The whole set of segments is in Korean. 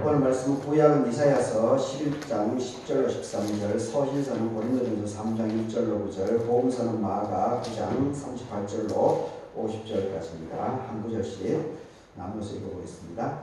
오늘 말씀은 구약은 이사야서 11장 10절로 13절, 서신서는 고린도전서 3장 1절로 9절, 보험서는 마가 9장 38절로 50절까지입니다. 한 구절씩 나누어서 읽어보겠습니다.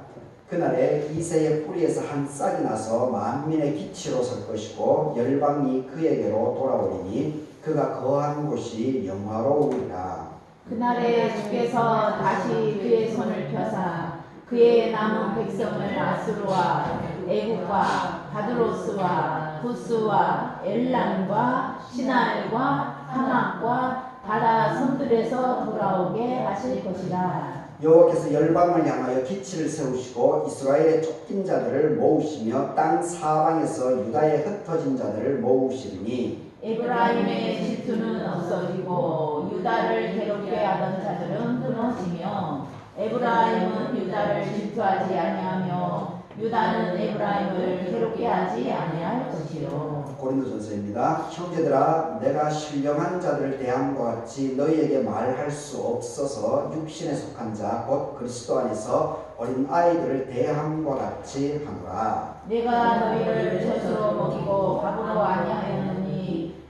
그날에 이새의 뿌리에서 한 싹이 나서 만민의 기치로 설 것이고 열방이 그에게로 돌아오리니 그가 거한 곳이 영화로우리라. 그날에 주께서 다시 그의 손을 펴사 그의 남은 백성을 아수르와 애국과 바드로스와 부스와 엘람과 시날과 하막과 바다 섬들에서 돌아오게 하실 것이라. 여호와께서 열방을 향하여 기치를 세우시고 이스라엘의 쫓긴 자들을 모으시며 땅 사방에서 유다의 흩어진 자들을 모으시리니 에브라임의 질투는 없어지고 유다를 괴롭게 하던 자들은 끊어지며 에브라임은 유다를 질투하지 아니하며 유다는 에브라임을 괴롭게 하지 아니할 것이요. 고린도전서입니다. 형제들아, 내가 신령한 자들을 대함과 같이 너희에게 말할 수 없어서 육신에 속한 자 곧 그리스도 안에서 어린 아이들을 대함과 같이 하노라. 내가 너희를 젖으로 먹이고 밥으로 아니하였느니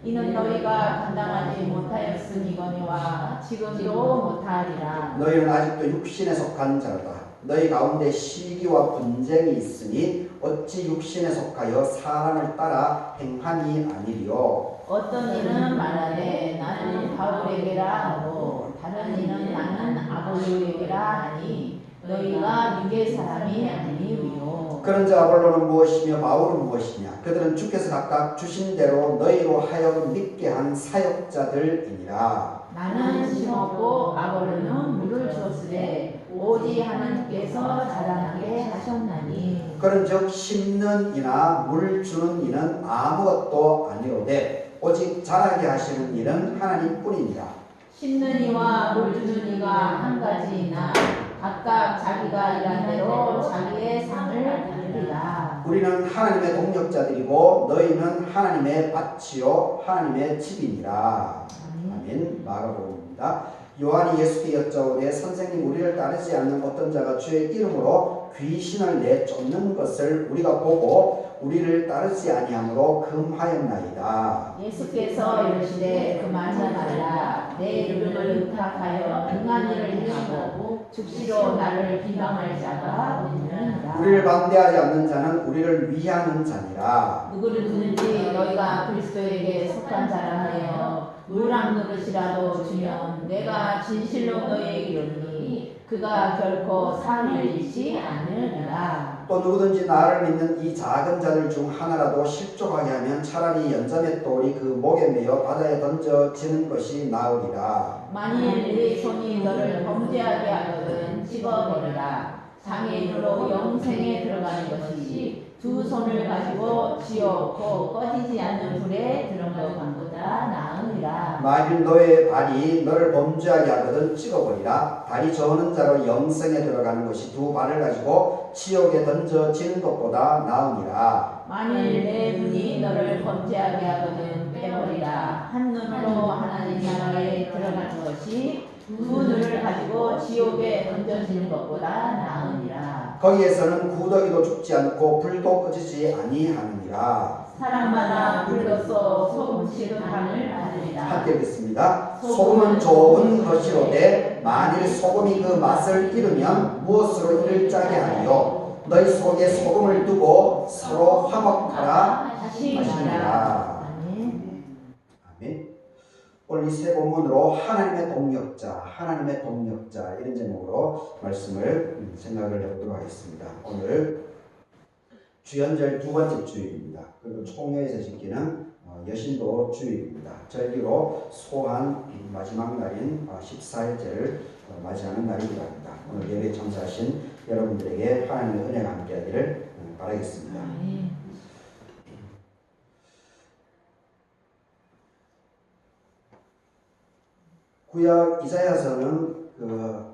이는 너희가 감당하지 못하였으니거니와 지금도 못하리라. 너희는 아직도 육신에 속한 자로다. 너희 가운데 시기와 분쟁이 있으니 어찌 육신에 속하여 사람을 따라 행함이 아니리요. 어떤 이는 말하되 나는 바울에게라 하고 다른 이는 나는 아볼로에게라 하니 너희가 유대 사람이 아니우요. 그런즉 아볼로는 무엇이며 바울은 무엇이냐? 그들은 주께서 각각 주신 대로 너희로 하여금 믿게 한 사역자들이니라. 나는 심었고 아볼로는 물을 주었으되 오직 하나님께서 자라나게 하셨나니. 그런즉 심는 이나 물 주는 이는 아무것도 아니오되 오직 자라게 하시는 이는 하나님뿐이니라. 심는 이와 물 주는 이가 한 가지이나 각각 자기가 일한 대로 자기의 상을 받으리라. 우리는 하나님의 동력자들이고 너희는 하나님의 밭이요 하나님의 집이니라. 아멘. 마가복음입니다. 요한이 예수께 여짜오되 선생님, 우리를 따르지 않는 어떤 자가 주의 이름으로 귀신을 내쫓는 것을 우리가 보고 우리를 따르지 아니함으로 금하였나이다. 예수께서 이르시되 그만하지 말라. 내 이름을 의탁하여 등한 일을 행하고 죽시로 나를 비방할 자가 없느니라. 우리를 반대하지 않는 자는 우리를 위하는 자니라. 누구든지 너희가 그리스도에게 속한 자라 하여 물 한 그릇이라도 주면 내가 진실로 너희에게 이르노니 그가 결코 상을 잃지 않으리라. 또 누구든지 나를 믿는 이 작은 자들 중 하나라도 실족하게 하면 차라리 연자맷 돌이 그 목에 매어 바다에 던져지는 것이 나으리라. 만일 네 손이 너를 범죄하게 하거든 집어버리라. 장애인으로 영생에 들어가는 것이지 두 손을 가지고 지옥고 꺼지지 않는 불에 들어가는 것보다 나으리라. 만일 너의 발이 너를 범죄하게 하거든 찍어버리라. 발이 저는 자로 영생에 들어가는 것이 두 발을 가지고 지옥에 던져지는 것보다 나으니라. 만일 내 눈이 너를 범죄하게 하거든 빼버리라. 한 눈으로 하나님 나라에 들어가는 것이 두 눈을 가지고 지옥에 던져지는 것보다 나으니라. 거기에서는 구더기도 죽지 않고 불도 꺼지지 아니하느니라. 사람마다 불로써 소금 취급함을 받으리라. 함께 읽겠습니다. 소금은 좋은 것이로되 만일 소금이 그 맛을 잃으면 무엇으로 이를 짜게 하리요. 너희 속에 소금을 두고 서로 화목하라 하시니라. 아멘. 오늘 이 세 본문으로 하나님의 동력자 이런 제목으로 말씀을 생각을 해보도록 하겠습니다. 오늘 주연절 두 번째 주일입니다. 그리고 총회에서 지키는 여신도 주일입니다. 절기로 소한 마지막 날인 14일째를 맞이하는 날이기도 합니다. 오늘 예배에 참석하신 여러분들에게 하나님의 은혜가 함께하기를 바라겠습니다. 구약 이사야서는 그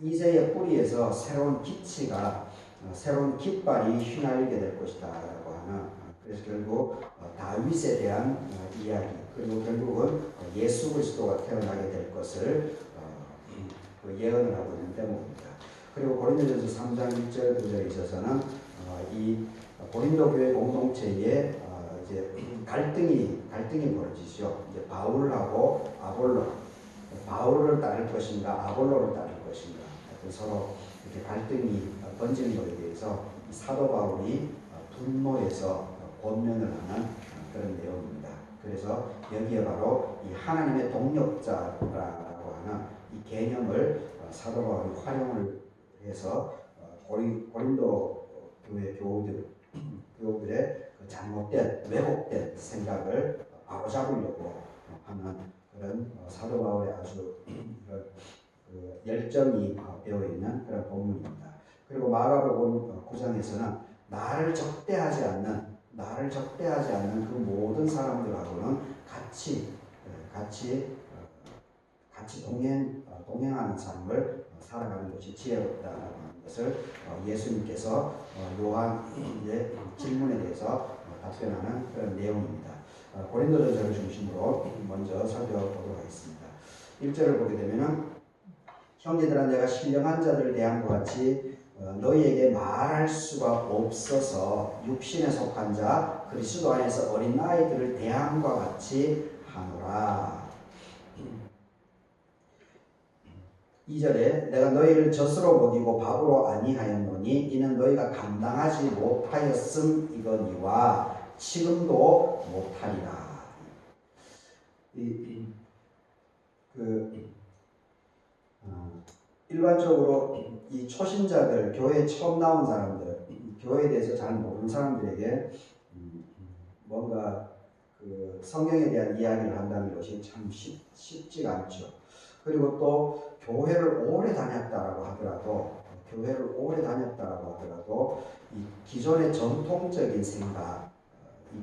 이새의 뿌리에서 새로운 기치가 새로운 깃발이 휘날리게 될 것이다 라고 하는, 그래서 결국 다윗에 대한 이야기, 그리고 결국은 예수 그리스도가 태어나게 될 것을 예언을 하고 있는 대목입니다. 그리고 고린도전서 3장 1절 9절에 있어서는 이 고린도 교회 공동체에 이제 갈등이 벌어지죠. 이제 바울하고 아볼로, 바울을 따를 것인가 아볼로를 따를 것인가, 서로 이렇게 갈등이 번지는 것에 대해서 사도 바울이 분노해서 권면을 하는 그런 내용입니다. 그래서 여기에 바로 이 하나님의 동력자라고 하는 이 개념을 사도 바울이 활용을 해서 고린도 교회 교우들의 그 잘못된 왜곡된 생각을 바로잡으려고 하는 그런 사도 바울의 아주 그 열정이 배어 있는 그런 본문입니다. 그리고 마가복음 9장에서는 나를 적대하지 않는 그 모든 사람들하고는 같이 동행하는 삶을 살아가는 것이 지혜롭다라고 하는 것을 예수님께서 요한의 질문에 대해서 답변하는 그런 내용입니다. 고린도전서를 중심으로 먼저 살펴보도록 하겠습니다. 1절을 보게 되면은 형제들아 내가 신령한 자들을 대함과 같이 너희에게 말할 수가 없어서 육신에 속한 자 그리스도 안에서 어린 아이들을 대함과 같이 하노라. 2절에 내가 너희를 젖으로 먹이고 밥으로 아니하였노니 이는 너희가 감당하지 못하였음이거니와 지금도 못하리라. 일반적으로 이 초신자들, 교회에 처음 나온 사람들, 교회에 대해서 잘 모르는 사람들에게 뭔가 그 성경에 대한 이야기를 한다는 것이 참 쉽지가 않죠. 그리고 또 교회를 오래 다녔다라고 하더라도 이 기존의 전통적인 생각, 이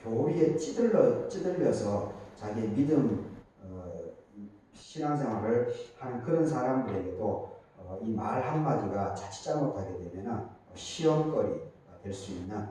교리에 찌들려서 자기의 믿음, 신앙생활을 하는 그런 사람들에게도 이 말 한마디가 자칫 잘못하게 되면 시험거리가 될 수 있는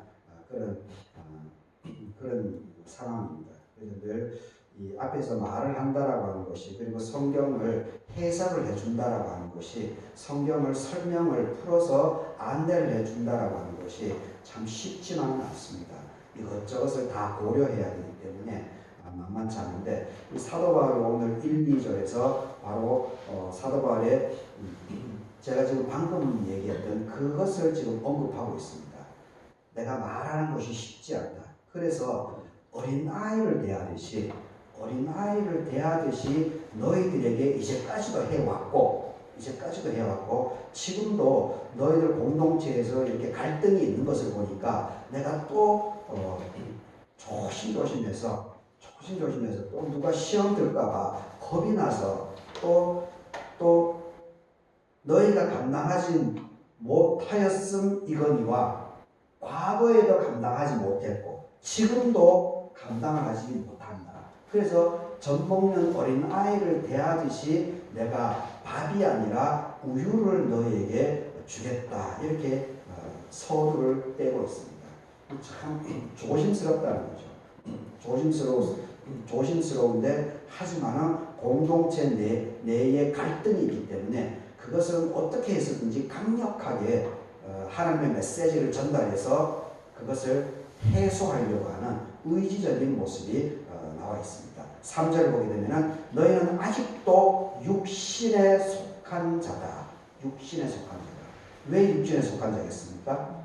그런 상황입니다. 그래서 늘 이 앞에서 말을 한다라고 하는 것이, 그리고 성경을 해석을 해준다라고 하는 것이, 성경을 설명을 풀어서 안내를 해준다라고 하는 것이 참 쉽지만은 않습니다. 이것저것을 다 고려해야 되기 때문에 만만치 않은데, 이 사도 바울이 오늘 1, 2절에서 바로 사도 바울의 제가 지금 방금 얘기했던 그것을 지금 언급하고 있습니다. 내가 말하는 것이 쉽지 않다. 그래서 어린아이를 대하듯이 너희들에게 이제까지도 해왔고 지금도 너희들 공동체에서 이렇게 갈등이 있는 것을 보니까 내가 또 조심조심해서 또 누가 시험 들까봐 겁이 나서 또 너희가 감당하지 못하였음이거니와, 과거에도 감당하지 못했고 지금도 감당을 하지 못한다. 그래서 젖 먹는 어린 아이를 대하듯이 내가 밥이 아니라 우유를 너희에게 주겠다. 이렇게 서두를 떼고 있습니다. 참 조심스럽다는 거죠. 조심스러운데, 하지만은 공동체 내에 갈등이 있기 때문에 그것은 어떻게 해서든지 강력하게 하나님의 메시지를 전달해서 그것을 해소하려고 하는 의지적인 모습이 나와 있습니다. 3절을 보게 되면 너희는 아직도 육신에 속한 자다. 왜 육신에 속한 자겠습니까?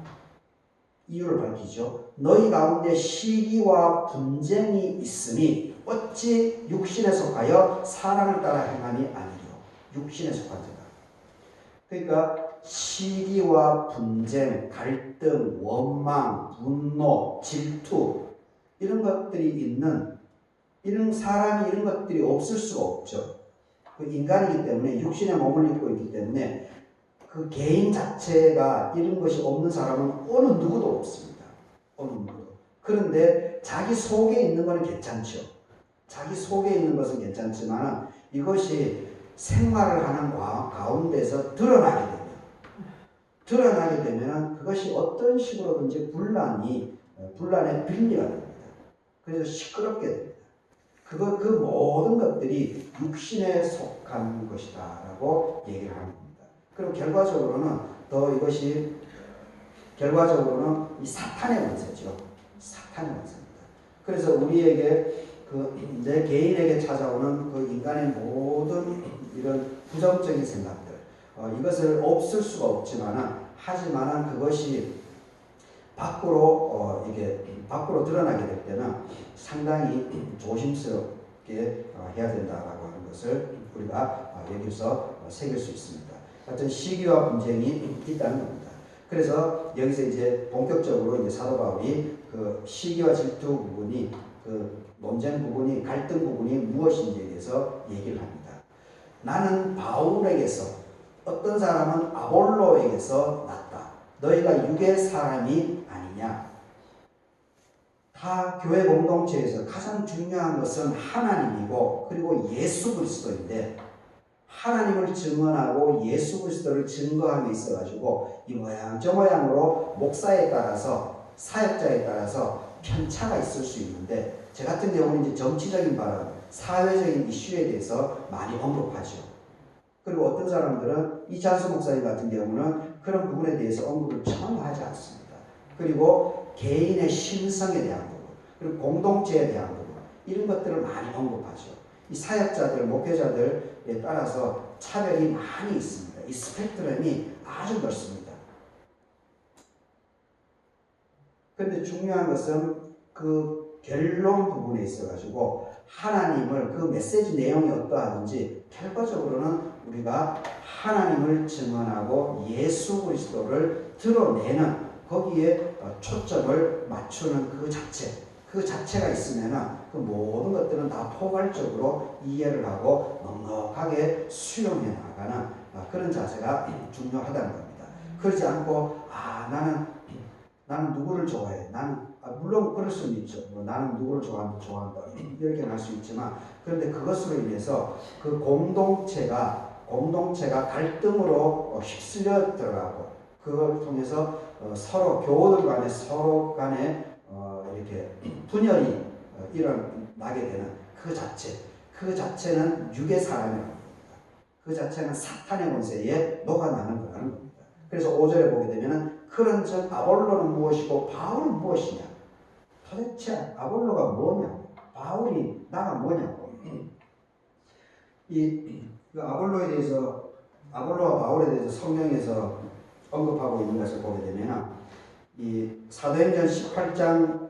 이유를 밝히죠. 너희 가운데 시기와 분쟁이 있으니 어찌 육신에 속하여 사랑을 따라 행함이 아니요. 육신에 속한 자다. 그러니까 시기와 분쟁, 갈등, 원망, 분노, 질투, 이런 사람이 이런 것들이 없을 수가 없죠. 그 인간이기 때문에, 육신에 몸을 입고 있기 때문에 그 개인 자체가 이런 것이 없는 사람은 어느 누구도 없습니다. 그런데 자기 속에 있는 것은 괜찮죠. 자기 속에 있는 것은 괜찮지만 이것이 생활을 하는 가운데서 드러나게 되면 그것이 어떤 식으로든지 분란의 빌미가 됩니다. 그래서 시끄럽게 됩니다. 그 모든 것들이 육신에 속한 것이다 라고 얘기를 합니다. 그리고 결과적으로는 더 이것이 결과적으로는 이 사탄의 권세죠. 사탄의 권세입니다. 그래서 우리에게 내 개인에게 찾아오는 그 인간의 모든 이런 부정적인 생각들, 이것을 없앨 수가 없지만은, 하지만은 그것이 밖으로 드러나게 될 때는 상당히 조심스럽게 해야 된다라고 하는 것을 우리가 여기서 새길 수 있습니다. 하여튼 시기와 분쟁이 있다는 겁니다. 그래서 여기서 이제 본격적으로 이제 사도 바울이 그 시기와 질투 부분이, 그 논쟁 부분이, 갈등 부분이 무엇인지에 대해서 얘기를 합니다. 나는 바울에게서, 어떤 사람은 아볼로에게서 났다. 너희가 육의 사람이 아니냐. 다 교회 공동체에서 가장 중요한 것은 하나님이고, 그리고 예수 그리스도인데, 하나님을 증언하고 예수 그리스도를 증거함에 있어 가지고 이 모양 저 모양으로 목사에 따라서, 사역자에 따라서 편차가 있을 수 있는데, 저 같은 경우는 이제 정치적인 발언, 사회적인 이슈에 대해서 많이 언급하죠. 그리고 어떤 사람들은 이찬수 목사님 같은 경우는 그런 부분에 대해서 언급을 전혀 하지 않습니다. 그리고 개인의 신성에 대한 부분, 그리고 공동체에 대한 부분, 이런 것들을 많이 언급하죠. 이 사역자들, 목회자들에 따라서 차별이 많이 있습니다. 이 스펙트럼이 아주 넓습니다. 그런데 중요한 것은 그 결론 부분에 있어가지고 하나님을, 그 메시지 내용이 어떠하든지 결과적으로는 우리가 하나님을 증언하고 예수 그리스도를 드러내는, 거기에 초점을 맞추는 그 자체가 있으면은 그 모든 것들은 다 포괄적으로 이해를 하고 넉넉하게 수용해 나가는 그런 자세가 중요하다는 겁니다. 그러지 않고 나는 누구를 좋아해. 물론 그럴 수는 있죠. 나는 누구를 좋아한다. 이렇게 할 수 있지만, 그런데 그것으로 인해서 그 공동체가 갈등으로 휩쓸려 들어가고, 그걸 통해서 서로 교우들 간에 서로 간에 이렇게 분열이 일어나게 되는 그 자체는 육의 사람이라는 겁니다. 그 자체는 사탄의 권세에 녹아나는 거라는 겁니다. 그래서 5절에 보게 되면은, 그런즉 아볼로는 무엇이고 바울은 무엇이냐. 도대체 아볼로가 뭐냐고, 바울이 나가 뭐냐고. 아볼로와 바울에 대해서 성경에서 언급하고 있는 것을 보게 되면, 이 사도행전 18장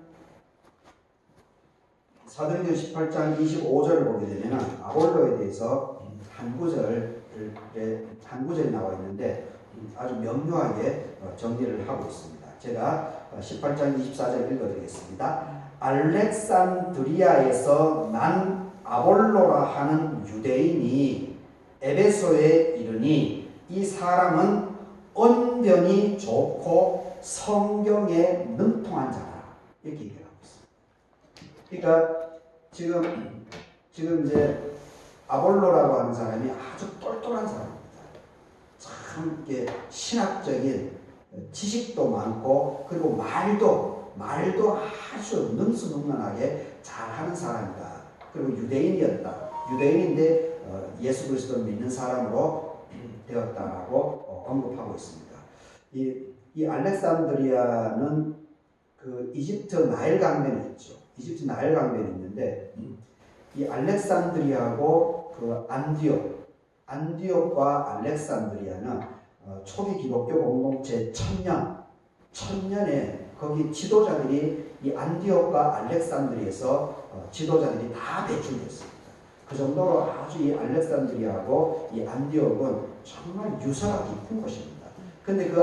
25절을 보게 되면 아볼로에 대해서 한 구절이 나와 있는데 아주 명료하게 정리를 하고 있습니다. 제가 18장 24절 읽어드리겠습니다. 알렉산드리아에서 난 아볼로라 하는 유대인이 에베소에 이르니, 이 사람은 언변이 좋고 성경에 능통한 자라. 이렇게 얘기를 하고 있습니다. 그러니까 지금 이제 아볼로라고 하는 사람이 아주 똘똘한 사람입니다. 참 이게 신학적인 지식도 많고, 그리고 말도 아주 능수능란하게 잘하는 사람이다. 그리고 유대인이었다. 유대인인데 예수 그리스도를 믿는 사람으로 되었다라고 언급하고 있습니다. 이 알렉산드리아는 그 이집트 나일 강변이 있죠. 이집트 나일 강변이 있는데, 이 알렉산드리아하고 그 안디옥과 알렉산드리아는 초기 기독교 공동체 천년에 거기 지도자들이, 이 안디옥과 알렉산드리아에서 지도자들이 다 배출됐습니다. 그 정도로 아주 이 알렉산드리아하고 이 안디옥은 정말 유서가 깊은 곳입니다. 근데 그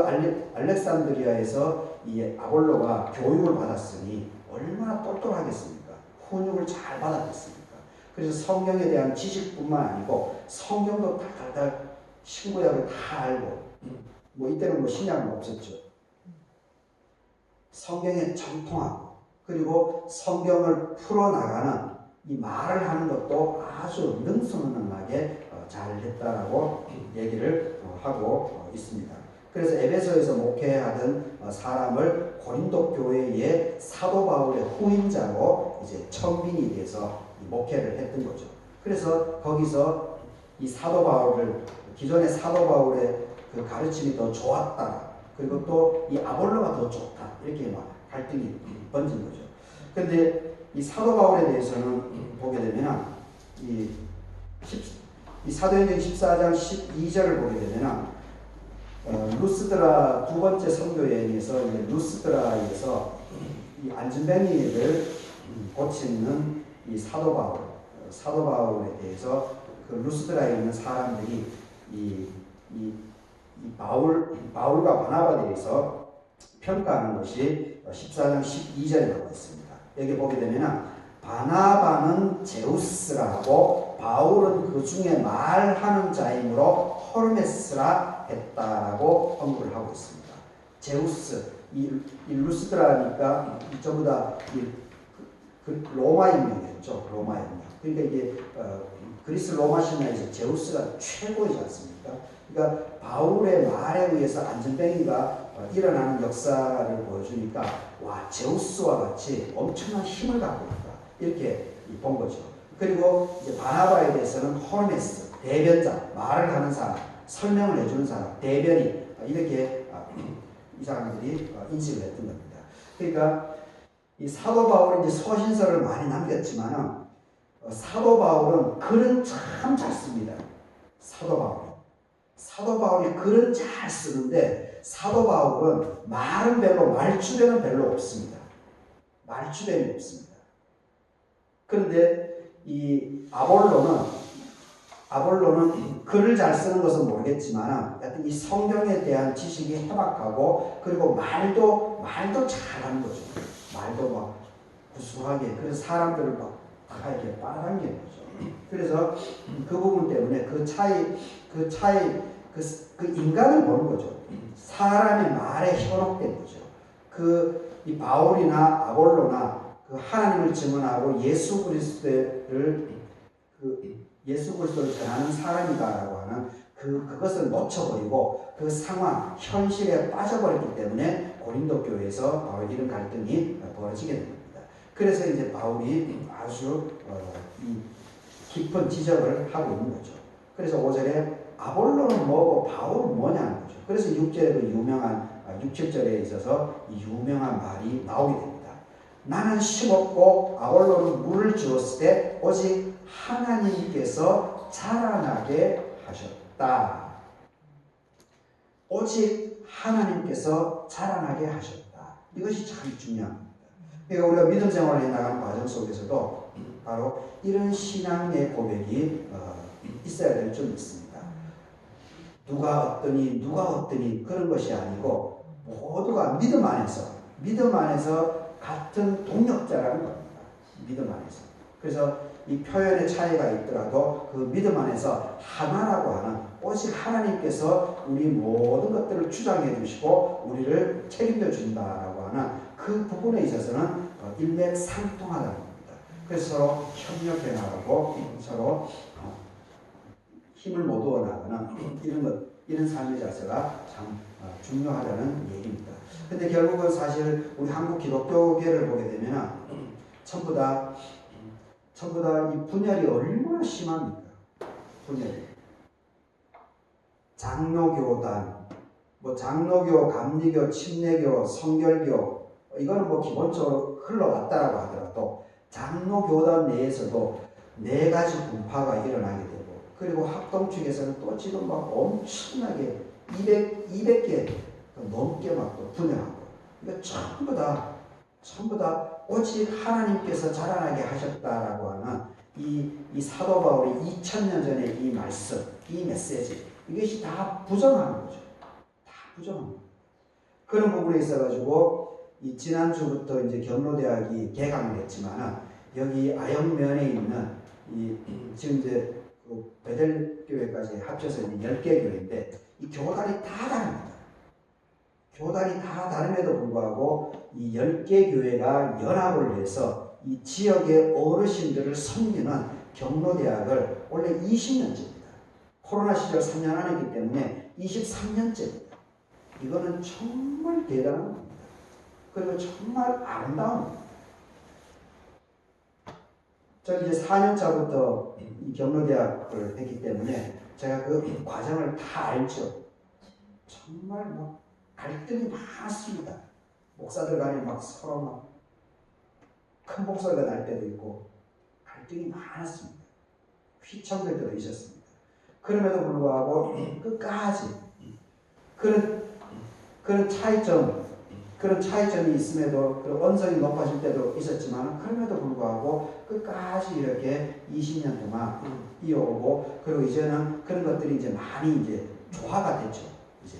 알렉산드리아에서 이 아볼로가 교육을 받았으니 얼마나 똘똘하겠습니까? 훈육을 잘 받았겠습니까? 그래서 성경에 대한 지식뿐만 아니고 성경도 달달달 신구약을 다 알고, 이때는 신약은 없었죠. 성경에 정통하고, 그리고 성경을 풀어나가는 이 말을 하는 것도 아주 능수능란하게 잘 했다라고 얘기를 하고 있습니다. 그래서 에베소에서 목회하던 사람을 고린도 교회의 사도 바울의 후임자로 이제 청빙이 돼서 목회를 했던 거죠. 그래서 거기서 이 사도 바울을, 기존의 사도 바울의 그 가르침이 더 좋았다, 그리고 또 이 아볼로가 더 좋다. 이렇게 막 갈등이 번진 거죠. 근데 이 사도 바울에 대해서는 보게 되면 이 사도행전 14장 12절을 보게 되면 루스드라 두 번째 선교 여행에서 루스드라에서 이 안진뱅이를 고치는 이 사도 바울에 대해서 그 루스드라에 있는 사람들이 이 바울과 바나바에 대해서 평가하는 것이 14장 12절에 나와 있습니다. 여기 보게 되면 바나바는 제우스라 하고 바울은 그 중에 말하는 자이므로 호르메스라 했다라고 언급을 하고 있습니다. 제우스, 이 루스드라니까 전부 다 로마 인명이었죠. 로마 인명. 그러니까 이게 그리스 로마 신화에서 제우스가 최고이지 않습니까? 그러니까 바울의 말에 의해서 안전뱅이가 일어나는 역사를 보여주니까 와, 제우스와 같이 엄청난 힘을 갖고 있다. 이렇게 본 거죠. 그리고 이제 바나바에 대해서는 호르메스, 대변자, 말을 하는 사람, 설명을 해주는 사람, 대변인, 이렇게 이 사람들이 인식을 했던 겁니다. 그러니까 이 사도 바울이 이제 서신서를 많이 남겼지만 사도 바울은 글은 참 잘 씁니다. 사도 바울이 글은 잘 쓰는데 사도 바울은 말주변은 별로 없습니다. 말주변이 없습니다. 그런데 이 아볼로는 글을 잘 쓰는 것은 모르겠지만 하여튼 이 성경에 대한 지식이 해박하고 그리고 말도 잘하는 거죠. 말도 막 구수하게 그래서 사람들을 막 이렇게 빨아당기는 거죠. 그래서 그 부분 때문에 그 인간을 보는 거죠. 사람의 말에 현혹된 거죠. 이 바울이나 아볼로나 그 하나님을 증언하고 예수 그리스도를 전하는 사람이다라고 하는 그것을 놓쳐버리고 그 상황, 현실에 빠져버렸기 때문에 고린도 교회에서 이런 갈등이 벌어지게 됩니다. 그래서 이제 바울이 아주 이 깊은 지적을 하고 있는 거죠. 그래서 5절에 아볼로는 뭐고 바울은 뭐냐는 거죠. 그래서 6절에 그 유명한 6, 7절에 있어서 이 유명한 말이 나오게 됩니다. 나는 심었고 아볼로는 물을 주었을 때 오직 하나님께서 자라나게 하셨다. 오직 하나님께서 자라나게 하셨다. 이것이 참 중요합니다. 그러니까 우리가 믿음 생활을 해나가는 과정 속에서도 바로 이런 신앙의 고백이 있어야 될 줄 믿습니다. 누가 어떠니 그런 것이 아니고 모두가 믿음 안에서 같은 동력자라는 겁니다. 믿음 안에서. 그래서 이 표현의 차이가 있더라도 그 믿음 안에서 하나라고 하는 오직 하나님께서 우리 모든 것들을 주장해 주시고 우리를 책임져 준다라고 하는 그 부분에 있어서는 일맥상통하다는 겁니다. 그래서 서로 협력해 나가고 서로 힘을 모두어 나가는 이런 삶의 자세가 참 중요하다는 얘기입니다. 근데 결국은 사실 우리 한국 기독교계를 보게 되면 전부 다 이 분열이 얼마나 심합니까? 분열이. 장로교단, 장로교, 감리교, 침례교, 성결교, 이거는 기본적으로 흘러왔다라고 하더라도 장로교단 내에서도 4가지 분파가 일어나게 되고 그리고 합동 측에서는 또 지금 엄청나게 200개 넘게 또 분열하고 그러니까 전부 다 오직 하나님께서 자라나게 하셨다라고 하는 이 사도 바울의 2000년 전의 이 말씀, 이 메시지 이것이 다 부정하는 거죠. 다 부정하는 거예요. 그런 부분에 있어가지고 이 지난주부터 이제 경로대학이 개강을 했지만 여기 아영면에 있는 지금 이제 베델교회까지 합쳐서 10개 교회인데 이 교단이 다 다릅니다. 교단이 다 다름에도 불구하고 이 10개 교회가 연합을 해서 이 지역의 어르신들을 섬기는 경로대학을 원래 20년째입니다. 코로나 시절 3년 안 했기 때문에 23년째입니다. 이거는 정말 대단한 겁니다. 그리고 정말 아름다운 겁니다. 저는 이제 4년차부터 이 경로대학을 했기 때문에 제가 그 과정을 다 알죠. 정말 갈등이 많습니다. 목사들 간에 막 서로 막 큰 목소리가 날 때도 있고 갈등이 많았습니다. 휘청될 때도 있었습니다. 그럼에도 불구하고 끝까지 그런 차이점이 있음에도 그런 언성이 높아질 때도 있었지만 그럼에도 불구하고 끝까지 이렇게 20년 동안 이어오고 그리고 이제는 그런 것들이 이제 많이 이제 조화가 됐죠. 이제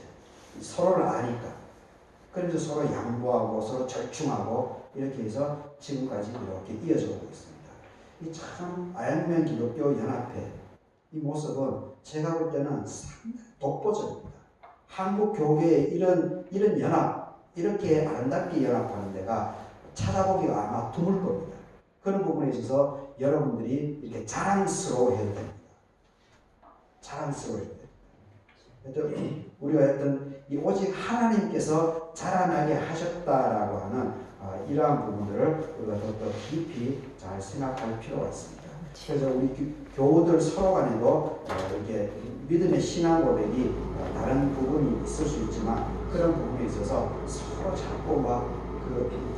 서로를 아니까. 그래서 서로 양보하고 서로 절충하고 이렇게 해서 지금까지 이렇게 이어져 오고 있습니다. 이 참 아양면 기독교 연합회 이 모습은 제가 볼 때는 상당히 독보적입니다. 한국 교회의 이런 연합 이렇게 아름답게 연합하는 데가 찾아보기가 아마 드물 겁니다. 그런 부분에 있어서 여러분들이 이렇게 자랑스러워해야 됩니다. 자랑스러워해야 됩니다. 우리가 했던 이 오직 하나님께서 자라나게 하셨다라고 하는 이러한 부분들을 우리가 더 깊이 잘 생각할 필요가 있습니다. 그래서 우리 교우들 서로 간에도 이렇게 믿음의 신앙 고백이 다른 부분이 있을 수 있지만 그런 부분에 있어서 서로 자꾸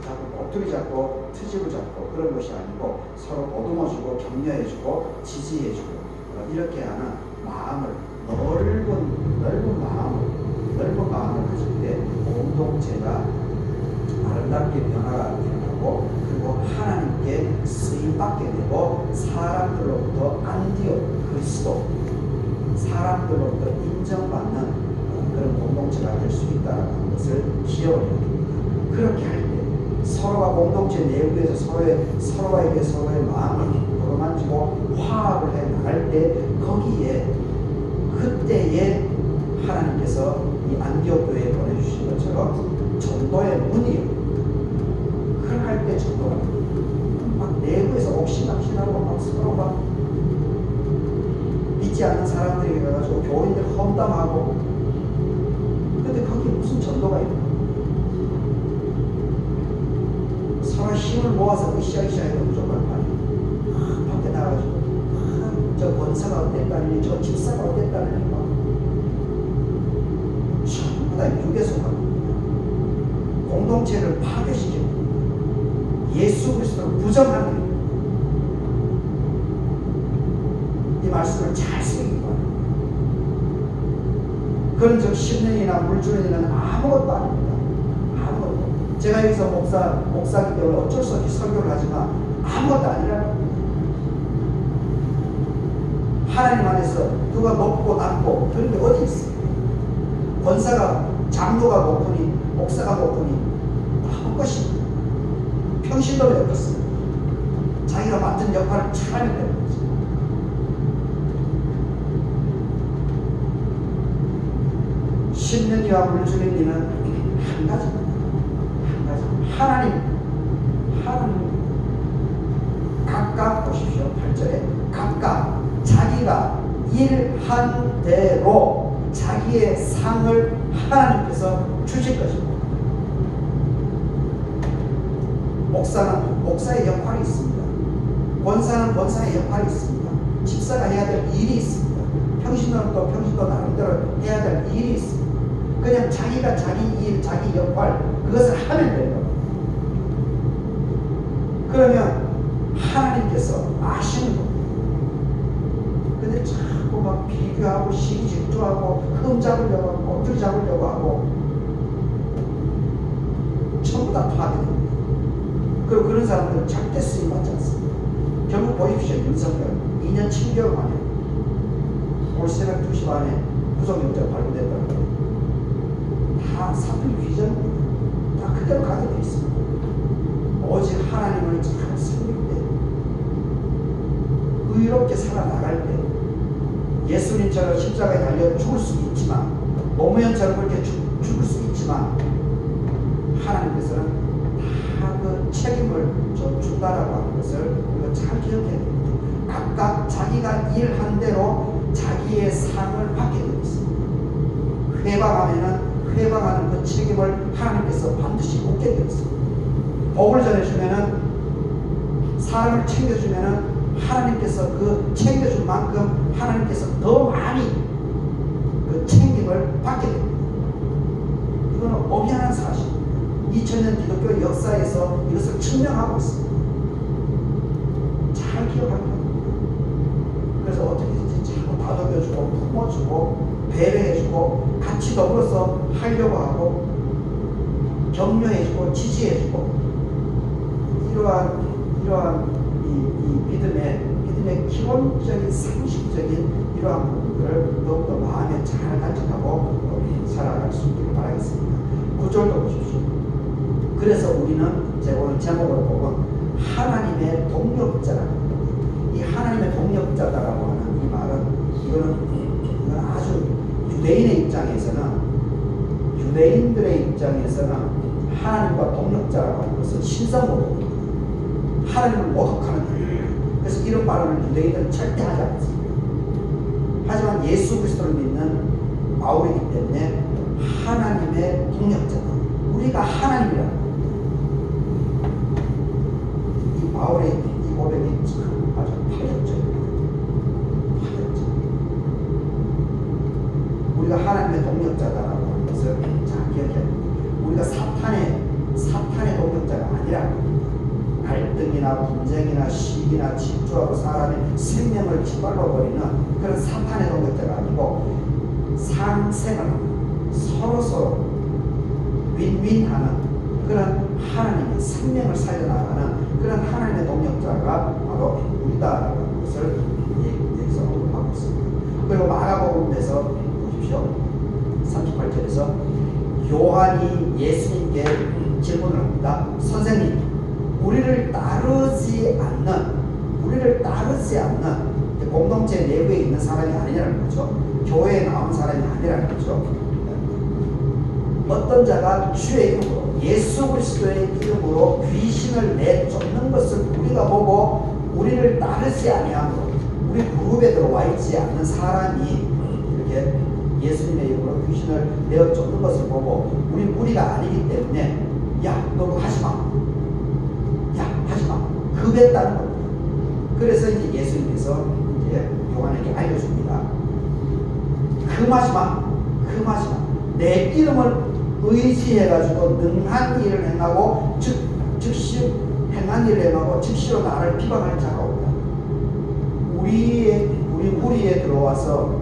자꾸 꼬투리 잡고 트집을 잡고 그런 것이 아니고 서로 보듬어주고 격려해주고 지지해주고 이렇게 하는 마음을 넓은 마음을 가질 때 공동체가 아름답게 변화가 일어나고 그리고 하나님께 쓰임받게 되고 사람들로부터 안디옥 그리스도 사람들로부터 인정받는 그런 공동체가 될 수 있다는 것을 기억을 해야 됩니다. 그렇게 할 때 서로가 공동체 내부에서 서로에게 서로의 마음을 부러만지고 화합을 해 나갈 때 거기에 그때에 하나님께서 이 안디옥 교회에 보내주신 것처럼 전도의 문이요. 그럴 때 전도가 막 내부에서 옥신각신하고 막 서로 막 믿지 않는 사람들에게 가가지고 교인들 험담하고 근데 거기에 무슨 전도가 있나? 서로 힘을 모아서 으쌰으쌰 해도 무조건 아니에요. 밖에 나가가지고 저 권사가 어땠다느니 저 집사가 어땠다느니 막 전부 다 유괴소가 공동체를 파괴시키고 예수 그리스도를 부정하는 이 말씀을 잘 쓰기 바랍니다. 그런 적 10년이나 물주년이나 아무것도 아닙니다. 아무것도. 제가 여기서 목사기 때문에 어쩔 수 없이 설교를 하지만 아무것도 아니라는 겁니다. 하나님 안에서 누가 높고 낮고 그런 게 어디 있어요? 권사가 장로가 높으니 목사가 높으니 아무 것이 평신도가 없었어요. 자기가 맡은 역할을 잘하면 되는 거죠. 십년이와 물주년이는 한 가지입니다. 한 가지. 하나님 각각 보십시오. 8절에 각각 자기가 일한 대로 자기의 상을 하나님께서 주실 것입니다. 목사는 목사의 역할이 있습니다. 권사는 권사의 역할이 있습니다. 집사가 해야 될 일이 있습니다. 평신도는 또 평신도 나름대로 해야 될 일이 있습니다. 그냥 자기가 자기 일, 자기 역할 그것을 하면 되는 겁니다. 그러면 하나님께서 아시는 겁니다. 근데 자꾸 막 비교하고 시기 질투하고 흠 잡으려고 하고 꼬투리 잡으려고 하고 전부 다 파괴됩니다. 그리고 그런 사람들은 절대 쓰임받지 않습니다. 결국 보십시오. 윤석열 2년 7개월 만에 오늘 새벽 2시 반에 구속영장 발부됐다는 게 다 사필 위전입니다. 다 그대로 가게 되어 있습니다. 오직 하나님을 잘 섬길 때 의롭게 살아나갈 때 예수님처럼 십자가에 달려 죽을 수 있지만 노무현처럼 그렇게 죽을 수 있지만 하나님께서는 다 그 책임을 준다라고 하는 것을 우리가 잘 기억해야 됩니다. 각각 자기가 일한 대로 자기의 상을 받게 되어 있습니다. 회방하는 그 책임을 하나님께서 반드시 묻게 되어 있습니다. 복을 전해주면은 사람을 챙겨주면은 하나님께서 그 챙겨준 만큼 하나님께서 더 많이 그 책임을 받게 됩니다. 이건 엄연한 사실. 2000년 기독교 역사에서 이것을 증명하고 있습니다. 잘 기억합니다. 그래서 어떻게든지 자꾸 다독여주고 품어주고 배려해주고 같이 더불어서 하려고 하고 격려해주고 지지해주고 이러한 이 믿음의 기본적인 상식적인 이러한 부분들을 더욱더 마음에 잘 간직하고 살아갈 수 있기를 바라겠습니다. 9절도 보십시오. 그래서 우리는 제가 오늘 제목으로 보면 하나님의 동력자라는 이 하나님의 동력자다라고 하는 이 말은 이건 아주 유대인들의 입장에서는 하나님과 동력자라고 하는 것은 신성모독입니다. 하나님을 모독하는 거예요. 그래서 이런 발언을 유대인들은 절대 하지 않습니다. 하지만 예수 그리스도를 믿는 바울이기 때문에 하나님의 동력자다. 우리가 하나님이라는 겁니다. 이 바울의 이 고백이 아주 파격적입니다. 우리가 하나님의 동력자다라고 하는 것을 잘 기억해야 됩니다. 우리가 사탄의 동력자가 아니라는 겁니다. 갈등이나 분쟁이나 시기나 질주하고 사람의 생명을 짓밟아버리는 그런 사탄의 동력자가 아니고 상생을 서로 윈윈하는 그런 하나님의 생명을 살려나가는 그런 하나님의 동력자가 바로 우리다라는 것을 여기서 언급하고 있습니다. 그리고 마가복음에서 보십시오. 38절에서 요한이 예수님께 질문을 합니다. 선생님, 우리를 따르지 않는 공동체 내부에 있는 사람이 아니라는 거죠. 교회에 나온 사람이 아니라는 거죠. 어떤 자가 주의 이름으로 예수 그리스도의 이름으로 귀신을 내쫓는 것을 우리가 보고 우리를 따르지 아니하므로 우리 그룹에 들어와 있지 않는 사람이 이렇게 예수님의 이름으로 귀신을 내쫓는 것을 보고 우리 무리가 아니기 때문에 야, 너 하지마, 급했다는 겁니다. 그래서 이제 예수님께서 이제 요한에게 알려줍니다. 금하지마. 내 이름을 의지해가지고 능한 일을 행하고 즉시 행한 일을 행하고 즉시로 나를 비방할 자가 없다. 우리 무리에 들어와서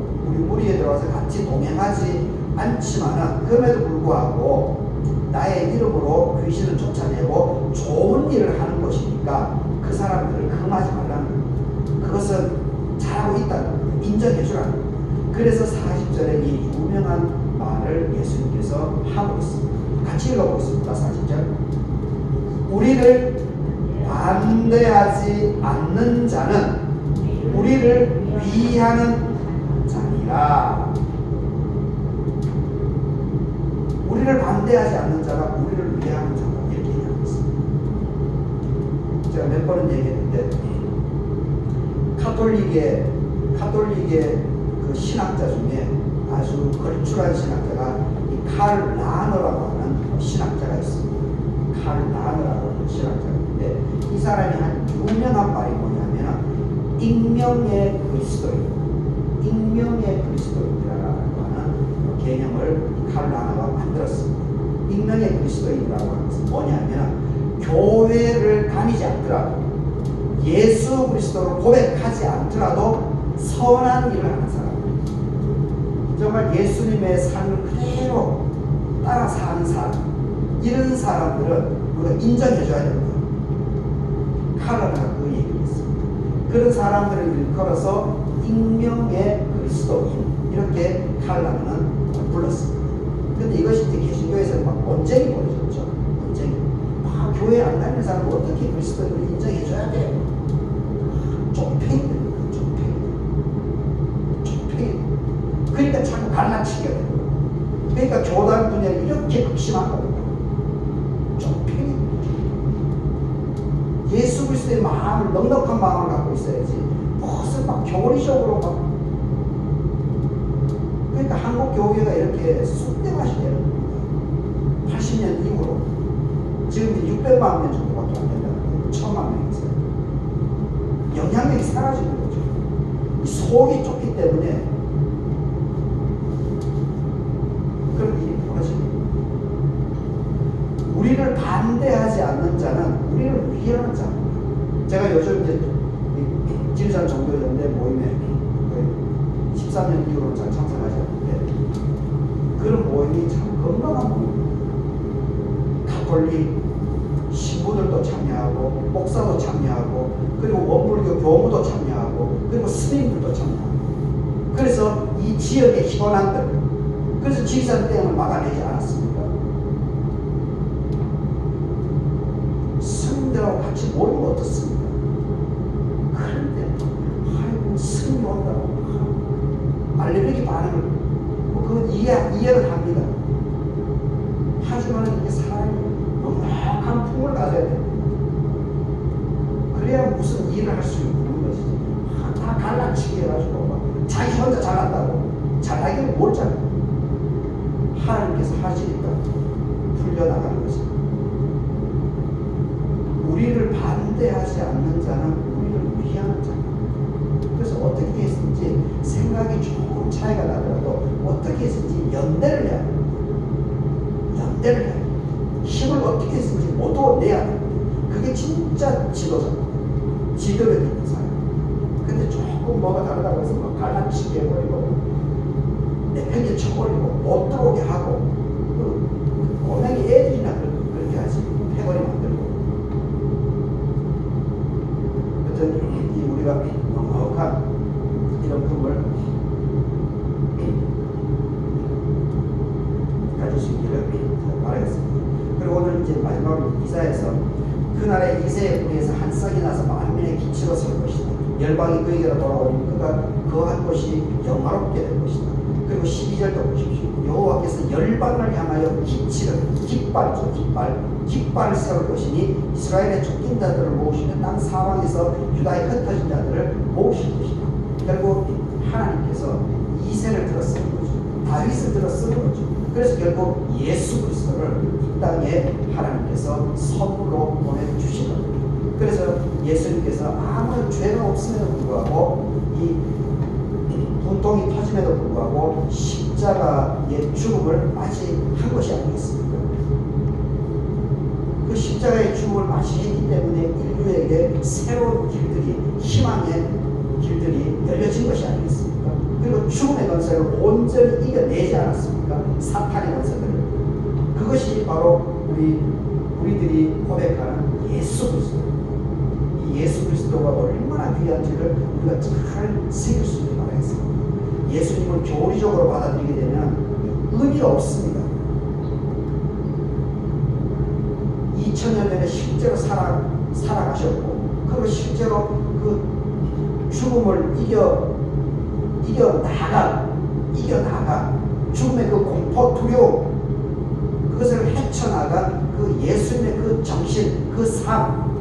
같이 동행하지 않지만은 그럼에도 불구하고 나의 이름으로 귀신을 쫓아내고 좋은 일을 하는 것이니까 그 사람들을 금하지 말라는 겁니다. 그것은 잘하고 있다는 겁니다. 인정해 주라는 겁니다. 그래서 40절에 이 유명한 말을 예수님께서 하고 있습니다. 같이 읽어보겠습니다. 40절. 우리를 반대하지 않는 자는 우리를 위하는 자니라. 우리를 반대하지 않는 자가 우리를 위하는 자다. 이렇게 얘기하고 있습니다. 제가 몇 번은 얘기했는데 카톨릭의 그 신학자 중에 아주 걸출한 신학자가 이 칼 라너라고 하는 신학자가 있습니다. 칼 라너라고 하는 신학자가 있는데 이 사람이 한 유명한 말이 뭐냐면 익명의 그리스도인이라고 하는 개념을 칼 라너가 만들었습니다. 익명의 그리스도인이라고 하는 것은 뭐냐면 교회를 다니지 않더라도 예수 그리스도를 고백하지 않더라도 선한 일을 하는 사람, 정말 예수님의 삶을 그대로 따라 사는 사람, 이런 사람들은 우리가 인정해줘야 됩니다. 칼라가 그 얘기를 했습니다. 그런 사람들을 일컬어서 익명의 그리스도인, 이렇게 칼라는 불렀습니다. 근데 이것이 이제 개신교에서는 막 논쟁이 벌어졌죠. 논쟁이. 교회 안 다니는 사람은 어떻게 그리스도인을 인정해줘야 돼? 좁혀입니다. 그러니까 자꾸 갈라치게 돼요. 그러니까 교단 분열이 이렇게 극심한 겁니다. 좁혀입니다. 예수 그리스도의 마음을, 넉넉한 마음을 갖고 있어야지 무슨 막 교리적으로 막. 그러니까 한국 교회가 이렇게 쑥대밭이 되는 겁니다. 80년 이후로 지금 600만 명 정도밖에 안 된다는 거예요. 1000만 명이 있어요. 영향력이 사라지는 거죠. 속이 좁기 때문에 그런 일이 벌어집니다. 반대하지 않는 자는 우리를 위하는 자. 제가 요즘 이제 지리산 종교연대 모임에 13년 이후로 잘 참석하지 않는데 그런 모임이 참 건강한 모임입니다. 가톨릭 신부들도 참여하고 목사도 참여하고 그리고 원불교 교무도 참여하고 그리고 스님들도 참여하고 그래서 이 지역의 희번한들 그래서 지리산 댐을 막아내지 않았습니까? 스님들하고 같이 모이면 어떻습니까? 그런데 아이고 스님이 온다고 알레르기 반응을 그건 이해를 합니다. 하지만 이게 사람이 넉넉한 품을 가져야 돼. 그래야 무슨 일을 할 수 있는 것이지. 다 갈라치기 해가지고 막 자기 혼자 잘한다고 잘하기는 뭘 잘해. 하나님께서 하시니까 풀려나가는 것입니다. 우리를 반대하지 않는 자는 우리를 위하는 자입니다. 그래서 어떻게 했든지 생각이 조금 차이가 나더라도 어떻게 했든지 연대를 해야 됩니다. 연대를 해야 됩니다. 힘을 어떻게 했든지 모두 내야 됩니다. 그게 진짜 지도자입니다. 지도력 있는 사람. 근데 조금 뭐가 다르다고 해서 막 갈라치기 해버리고 내팽개 쳐버리고 못 들어오게 하고 꼬맹이 애들이나 그렇게 하지 패거리 만들고 여튼 이 우리가 넉넉한 이런 품을 가질 수 있기를 바라겠습니다. 그리고 오늘 이제 마지막으로 이사에서 그날에 이새의 뿌리에서 한 싹이 나서 만민의 기치로 설 것이다. 열방이 그에게로 돌아오니 그가 거한 곳이 영화롭게 될 것이다. 그리고 12절도 보십시오. 여호와께서 열방을 향하여 기치를 깃발이죠. 깃발을 세울 것이니 이스라엘의 쫓긴 자들을 모으시며 땅 사방에서 유다의 흩어진 자들을 모으실 것이다. 결국 하나님께서 이새를 들어 쓰는 거죠. 다윗을 들어 쓰는 거죠. 그래서 결국 예수 그리스도를 이 땅에 하나님께서 선물로 보내주신 겁니다. 그래서 예수님께서 아무 죄가 없음에도 불구하고 이 분통이 터짐에도 불구하고 십자가의 죽음을 맞이한 것이 아니겠습니까? 그 십자가의 죽음을 맞이했기 때문에 인류에게 새로운 길들이 희망의 길들이 열려진 것이 아니겠습니까? 그리고 죽음의 권세를 온전히 이겨내지 않았습니까? 사탄의 권세들을. 그것이 바로 우리들이 고백하는 예수 그리스도. 이 예수 그리스도가 얼마나 귀한지를 우리가 잘 새길 수 있게 바라겠습니다. 예수님을 교리적으로 받아들이게 되면 의미가 없습니다. 2000년 전에 실제로 살아가셨고 그리고 실제로 그 죽음을 이겨나가 죽음의 그 공포 두려움 그것을 헤쳐나간 그 예수님의 그 정신 그 삶